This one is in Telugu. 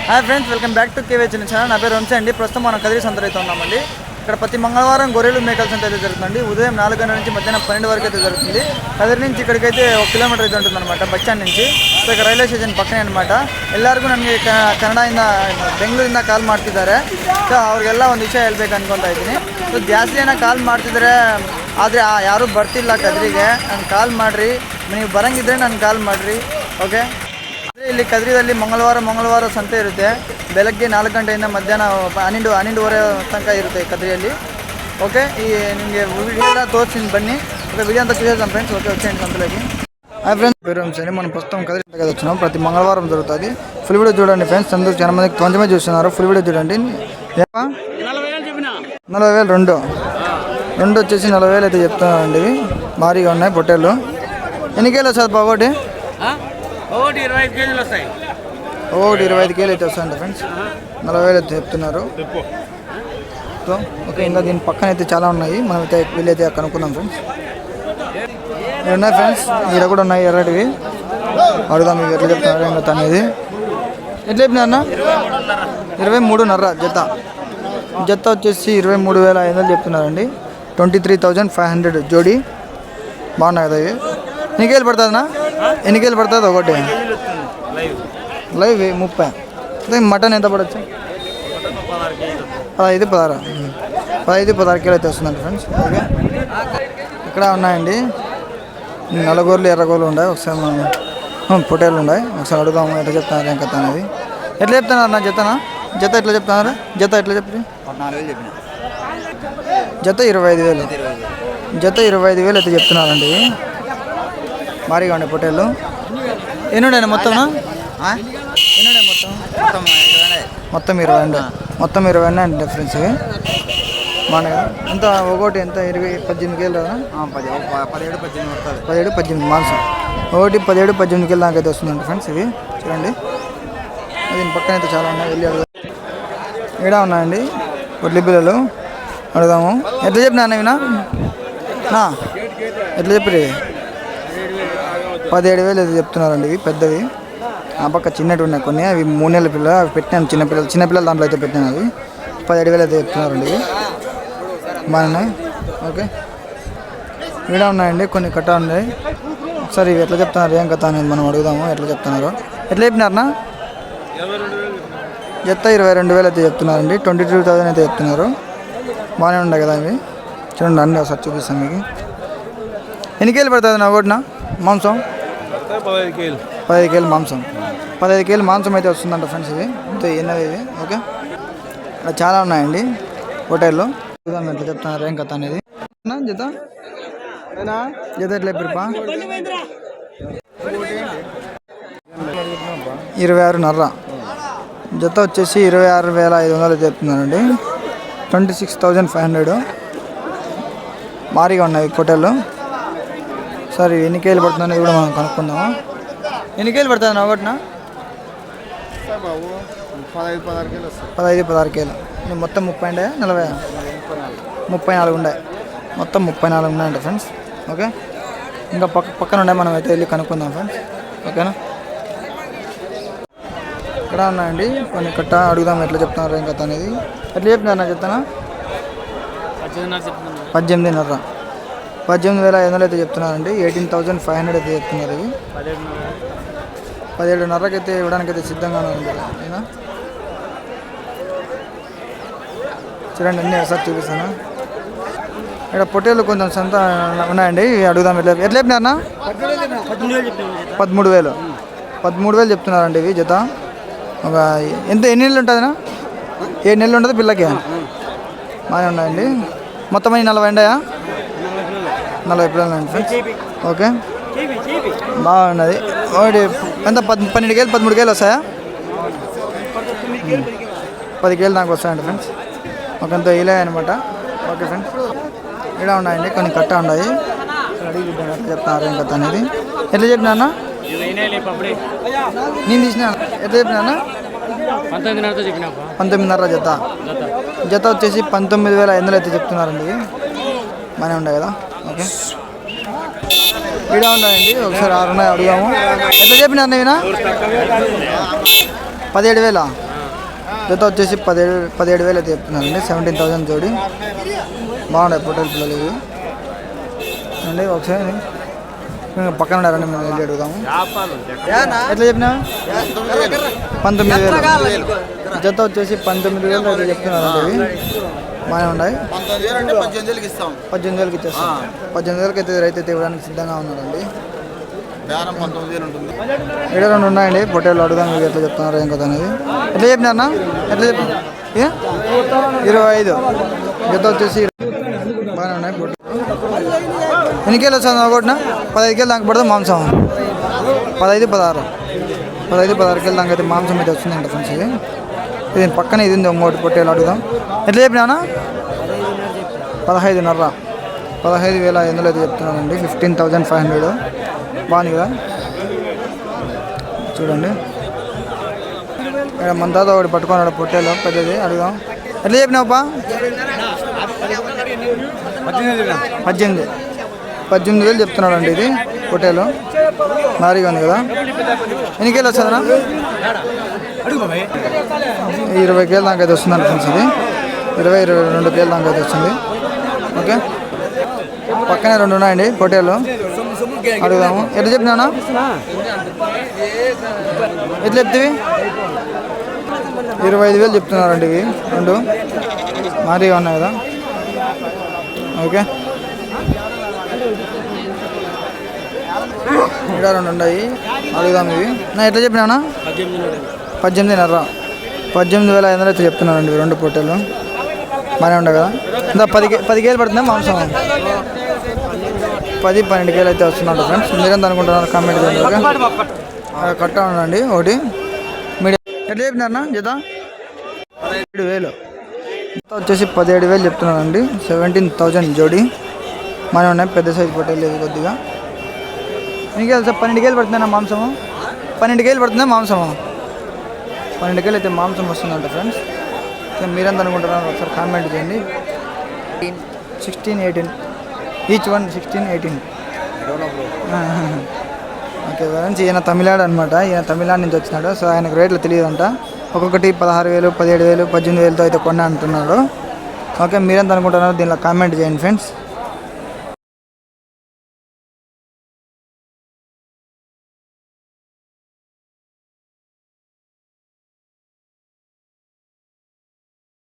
Hi friends, welcome back to KV చిన్న ఛానల్. నా పేరు వంశీ అండి. ప్రస్తుతం మనం కదిరి సంత అయితే ఉన్నామండి. ఇక్కడ ప్రతి మంగళవారం గొర్రెలు మేకల సంత అయితే జరుగుతుంది. ఉదయం 4 గంటల నుంచి మధ్యాహ్నం 12 వరకు అయితే జరుగుతుంది. కదిరి నుంచి ఇక్కడికైతే 1 కిలోమీటర్ అయితే ఉంటుంది అనమాట, బస్ స్టాండ్ నుంచి. ಸೊ ಈಗ ರೈಲ್ವೆ ಸ್ಟೇಷನ್ ಪಕ್ಕನೇ అనమాట. ಎಲ್ಲರಿಗೂ ನನಗೆ ಕನ್ನಡದಿಂದ ಬೆಂಗಳೂರಿಂದ ಕಾಲ್ ಮಾಡ್ತಿದ್ದಾರೆ. ಸೊ ಅವ್ರಿಗೆಲ್ಲ ಒಂದು ವಿಷಯ ಹೇಳ್ಬೇಕು ಅನ್ಕೊತಾ ಇದ್ದೀನಿ. ಸೊ ಜಾಸ್ತಿ ಜನ ಕಾಲ್ ಮಾಡ್ತಿದ್ದಾರೆ, ಆದರೆ ಯಾರೂ ಬರ್ತಿಲ್ಲ ಕದ್ರಿಗೆ. ನಾನು ಕಾಲ್ ಮಾಡಿರಿ, ನೀವು ಬರೋಂಗಿದ್ರೆ ನಾನು ಕಾಲ್ ಮಾಡಿರಿ. ಓಕೆ, ಇಲ್ಲಿ ಕದ್ರಿದಲ್ಲಿ ಮಂಗಳವಾರ ಸಂತೆ ಇರುತ್ತೆ. ಬೆಳಗ್ಗೆ 4 ಗಂಟೆಯಿಂದ ಮಧ್ಯಾಹ್ನ 12:30 ತನಕ ಇರುತ್ತೆ ಕದ್ರಿಯಲ್ಲಿ. ఓకే, ఈ ನಿಮಗೆ వీడియో ಎಲ್ಲ ತೋರಿಸ್ತೀನಿ ಬನ್ನಿ. ఓకే, వీడియో అంతా చూసేద్దాం ఫ్రెండ్స్. ఓకే, వచ్చేయండి సంతలోకి. హాయ్ ఫ్రెండ్స్, పేరు వంశీ. మనం ప్రస్తుతం కదిరి దగ్గర వచ్చినాం. ప్రతి మంగళవారం జరుగుతుంది. ఫుల్ వీడియో చూడండి ఫ్రెండ్స్. అందరూ చాలా మంది కొంచెమే చూస్తున్నారు. ఫుల్ వీడియో చూడండి. 40,000 రెండు వచ్చేసి 40,000 అయితే చెప్తున్నారండి. ఇవి భారీగా ఉన్నాయి పొట్టేళ్ళు. ఎన్ని కేజీలు వస్తుంది ఒకటి? ఒకటి 25 కేజీలు వస్తాయి. ఒకటి 25 కేజీలు అయితే వస్తాయంట ఫ్రెండ్స్. 40,000 అయితే చెప్తున్నారు. సో ఓకే, ఇంకా దీని పక్కన అయితే చాలా ఉన్నాయి. మనం అయితే వీళ్ళైతే కనుక్కుందాం ఫ్రెండ్స్. ఇవి ఉన్నాయి ఫ్రెండ్స్, ఇక్కడ కూడా ఉన్నాయి ఎర్రటివి. అడుగుదాం మీకు ఎట్లా చెప్తున్నారు ఇంకా అనేది. ఎట్లా చెప్పినారన్నా? 23.5 జత వచ్చేసి 23,500 చెప్తున్నారండి. 23,500 జోడీ. బాగున్నాయి కదా ఇవి. ఎన్ని కేజీలు పడుతుందన్నా? ఎన్ని కేజీలు పడుతుంది ఒకటి? లైవ్ 30. అదే మటన్ ఎంత పడవచ్చు? 15-16 కేజీలు అయితే వస్తుందండి ఫ్రెండ్స్. ఓకే, ఇక్కడ ఉన్నాయండి నల్లగోర్లు, ఎర్రగోర్లు ఉన్నాయి. ఒకసారి మనం పొటేళ్ళు ఉన్నాయి. ఒకసారి అడుగుదాము ఎట్లా చెప్తున్నారు ఏం కథ అనేది. ఎట్లా చెప్తున్నారు నా జత ఎట్లా చెప్తున్నారు? జత ఎట్లా చెప్పి 14,000 చెప్పిన. జత 25,000. జత 25,000 అయితే చెప్తున్నారండి. భారీగా ఉండే పొట్టేళ్ళు. ఎన్ని ఉన్నాయి మొత్తం? ఎన్ని ఉన్నాయి మొత్తం 20. మొత్తం 20 అండి డిఫరెన్స్. బాగున్నాయి కదా. ఎంత ఒకటి ఎంత 18 కేజీలు కదా? 17-18 మాంసం. ఒకటి 17-18 కేజీలు దాకైతే వస్తుందండి ఫ్రెండ్స్. ఇవి చూడండి. దీని పక్కన అయితే చాలా ఉన్నాయి. వెళ్ళి అడుగుదాం. ఇక్కడ ఉన్నాయండి పొట్లి పిల్లలు. అడుగుదాము. ఎట్లా చెప్పినా వినా ఎట్లా చెప్పి 17,000 అయితే చెప్తున్నారండి. ఇవి పెద్దవి. ఆ పక్క చిన్నవి ఉన్నాయి కొన్ని. అవి 3 నెలల పిల్లలు. అవి పెట్టినాను చిన్నపిల్లలు దాంట్లో అయితే పెట్టినాను. అవి 17,000 అయితే చెప్తున్నారండి. ఇవి బాగున్నాయి. ఓకే, ఇక్కడ ఉన్నాయండి కొన్ని కట్ట ఉన్నాయి. ఒకసారి ఇవి ఎట్లా చెప్తున్నారు ఏం కథ అనేది మనం అడుగుదాము. ఎట్లా చెప్తున్నారు? ఎట్లా చెప్పినారన్నా? జత 22,000 అయితే చెప్తున్నారండి. 22,000 అయితే చెప్తున్నారు. బాగానే ఉన్నాయి కదా ఇవి. చూడండి, అన్నీ ఒకసారి చూపిస్తాను మీకు. ఎన్ని కేజీలు పడుతుంది నా ఒకటినా మాంసం? 15 కేజీలు మాంసం. 15 కేజీలు మాంసం అయితే వస్తుందంట ఫ్రెండ్స్. ఇవి అంతే ఎన్నవి ఇవి. ఓకే, ఇక్కడ చాలా ఉన్నాయండి హోటల్లో. ఎట్లా చెప్తున్నారు ఏం కథ అనేది. జత ఎట్లా చెప్పిపా? 26.5. జత వచ్చేసి 26,500 చెప్తున్నారండి. 26,500. భారీగా ఉన్నాయి పొట్టేళ్ళు. సరే, ఎన్ని కేజీలు పడుతుంది అనేది కూడా మనం కనుక్కుందాము. ఎన్ని కేజీలు పడుతుంది ఒకటినా? 15-16 కేజీలు. మొత్తం 30 ఉండే 40 34 ఉన్నాయి. మొత్తం 34 ఉన్నాయంట ఫ్రెండ్స్. ఓకే, ఇంకా పక్కన ఉండే మనం అయితే వెళ్ళి కనుక్కుందాం ఫ్రెండ్స్. ఓకేనా, ఇక్కడ ఉన్నాయండి కొన్ని కట్ట. అడుగుదాం ఎట్లా చెప్తున్నారు ఏం కథ అనేది. ఎట్లా చెప్తున్నారు నా చెప్తానా? 18.5. 18,500 అయితే చెప్తున్నారండి. 18,500 అయితే చెప్తున్నారు. ఇవి 17.5కి అయితే ఇవ్వడానికి అయితే సిద్ధంగా ఉంది. చూడండి, అన్నీ ఒకసారి చూపిస్తాను. ఇక్కడ పొట్టేళ్ళు కొంచెం సంత ఉన్నాయండి. అడుగుదాం ఎట్లా చెప్పినారన్నా? 13,000 చెప్తున్నారండి. ఇవి జత ఒక ఎన్ని నెలలు ఉంటుందినా? 7 నెలలు ఉంటుంది పిల్లకి. బాగానే ఉన్నాయండి. మొత్తం 40 ఉన్నాయా? 40 పిల్లలు అండి ఫ్రెండ్స్. ఓకే, బాగున్నది. ఒకటి ఎంత 12 కేజీలు 13 కేజీలు వస్తాయా? 10 కేజీలు దాకా వస్తాయండి ఫ్రెండ్స్. ఒకంత ఇలా అనమాట. ఓకే ఫ్రెండ్స్, ఇక్కడ ఉన్నాయండి కొన్ని కట్ట ఉన్నాయి. అడిగి ఎట్లా చెప్తున్నారు ఏం కథ అనేది. ఎట్లా చెప్పినా? నేను తీసిన ఎట్లా చెప్పినా? 19.5 జత వచ్చేసి 19,500 అయితే చెప్తున్నారండి. బాగానే ఉన్నాయి కదా. ఓకే, ఇక్కడ ఉన్నాయండి. ఒకసారి 6 ఉన్నాయి. అడుగుదాము. ఎట్లా చెప్పినా? 17,000. జత వచ్చేసి 17,000 అయితే చెప్తున్నారండి. 17,000 జోడి. బాగున్నాయి పొట్టేలు పిల్లలు ఇవి అండి. ఒకసారి పక్కన ఉన్నారండి, మేము వెళ్ళి అడుగుదాము. ఎట్లా చెప్పినా 19,000. జత వచ్చేసి 19,000 అయితే చెప్తున్నారండి. ఇవి బాగానే ఉన్నాయి. 18,000కి ఇచ్చేస్తాం. 18,000కి అయితే రైతు ఇవ్వడానికి సిద్ధంగా ఉన్నారండి. ఇక్కడ 2 ఉన్నాయండి పొట్టేళ్ళు. అడుగుదాం మీకు ఎట్లా చెప్తున్నారు ఏం కదా అనేది. ఎట్లా చెప్పినారన్నా? ఎట్లా చెప్పిన 25. జత వచ్చేసి బాగానే ఉన్నాయి పొట్టేళ్ళు. ఎన్ని కేలు వస్తుంది ఒకటిన? 15 కేలు దాకా పడుతుంది మాంసం. 15, 16 కేలు దాకా అయితే మాంసం అయితే వచ్చిందంట ఫ్రెండ్స్. ఇది పక్కన ఇది ఉంది ఇంకోటి పొట్టేళ్ళు. అడుగుదాం. ఎట్లా చెప్పినా? 15,500. 15,500 అయితే చెప్తున్నానండి. 15,500. బాగుంది కదా చూడండి. ఇక్కడ మన తాత ఒకటి పట్టుకున్నాడు పొట్టేలో పెద్దది. అడుగుదాం. ఎట్లా చెప్పినావుపా? 18,000 చెప్తున్నాడు అండి. ఇది పొట్టేలో భారీగా ఉంది కదా. ఎన్ని కేలు వస్తుందా? 20 కేలు దాకా అయితే వస్తుందండి ఫ్రెండ్స్. ఇది 22 కేలు దాకా అయితే వస్తుంది. ఓకే, పక్కనే 2 ఉన్నాయండి పొట్టేలు. అడుగుదాము. ఎట్లా చెప్పినా? ఎట్లా చెప్తివి? 25,000 చెప్తున్నారండి. ఇవి 2 భారీగా ఉన్నాయి కదా. ఓకే, ఇక్కడ 2 ఉన్నాయి. అడుగుదాం. ఇవి నా ఎట్లా చెప్పినా? 18,500. 18,500 అయితే చెప్తున్నారండి. 2 పొట్టేలు బాగానే ఉన్నాయి కదా. ఇంకా 10 కేలు పడుతుందా మాంసం? 10-12 కేలు అయితే వస్తున్నాడు ఫ్రెండ్స్. మీరెంత అనుకుంటున్నారు కామెంట్ చేయండి. కట్ట ఉండండి ఒకటి మీడియం. ఎట్లా చెప్పినారన్నా జత? 17,000. జత వచ్చేసి 17,000 చెప్తున్నానండి. 17,000 జోడి. మనం ఉన్నాయి. పెద్ద సైజు పొట్టేలు లేదు కొద్దిగా. ఎన్ని కేలు సార్? 12 కేలు పడుతుందా మాంసము? 12 కేలు పడుతుందా మాంసము? 12 కేలు అయితే మాంసం వస్తుందంట ఫ్రెండ్స్. మీరెంత అనుకుంటున్నారు ఒకసారి కామెంట్ చేయండి. 16, 18 ఈచ్ వన్. 16, 18. ఓకే ఫ్రెండ్స్, ఈయన తమిళనాడు అనమాట. ఈయన తమిళనాడు నుంచి వచ్చినాడు. సో ఆయనకు రేట్లు తెలియదంట. ఒక్కొక్కటి 16,000, 17,000, 18,000తో అయితే కొన్నా అంటున్నాడు. ఓకే, మీరెంత అనుకుంటున్నారు దీనిలో కామెంట్ చేయండి ఫ్రెండ్స్.